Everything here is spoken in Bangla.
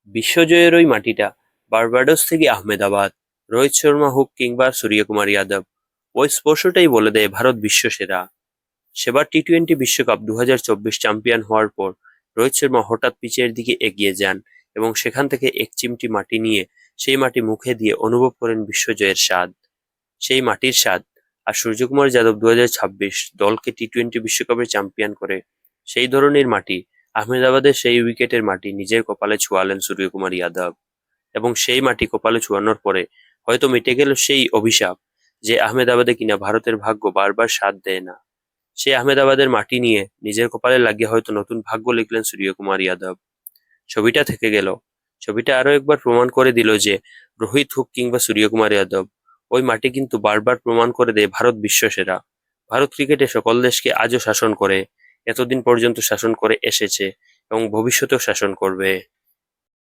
বিশ্বজয়ের ওই মাটিটা বার্বাডোস থেকে আহমেদাবাদ, রোহিত শর্মা হোক কিংবা সূর্যকুমার যাদব, ওই স্পর্শটাই বলে দেয় ভারত বিশ্বসেরা। সেবার টি-টোয়েন্টি বিশ্বকাপ 2024 চ্যাম্পিয়ন হওয়ার পর রোহিত শর্মা হঠাৎ পিচের দিকে এগিয়ে যান এবং সেখান থেকে এক চিমটি মাটি নিয়ে সেই মাটি মুখে দিয়ে অনুভব করেন বিশ্বজয়ের স্বাদ। সেই মাটির স্বাদ। আর সূর্যকুমার যাদব 2026 দলকে টি-টোয়েন্টি বিশ্বকাপে চ্যাম্পিয়ন করে সেই ধরনের মাটি, আহমেদাবাদের সেই উইকেটের মাটি নিজের কপালে ছোঁয়ালেন সূর্যকুমার যাদব। এবং সেই মাটি কপালে ছোঁয়ানোর পরে হয়তো মিটে গেল সেই অভিশাপ যে আহমেদাবাদে কিনা ভারতের ভাগ্য বারবার সাথ দেয় না। সেই আহমেদাবাদের মাটি নিয়ে নিজের কপালে লাগিয়ে হয়তো নতুন ভাগ্য লিখলেন সূর্যকুমার যাদব। ছবিটা থেকে গেল। ছবিটা আরো একবার প্রমাণ করে দিল যে রোহিত হোক কিংবা সূর্যকুমার যাদব, ওই মাটি কিন্তু বারবার প্রমাণ করে দেয় ভারত বিশ্বসেরা। ভারত ক্রিকেটে সকল দেশকে আজও শাসন করে, এতদিন পর্যন্ত শাসন করে এসেছে এবং ভবিষ্যতেও শাসন করবে।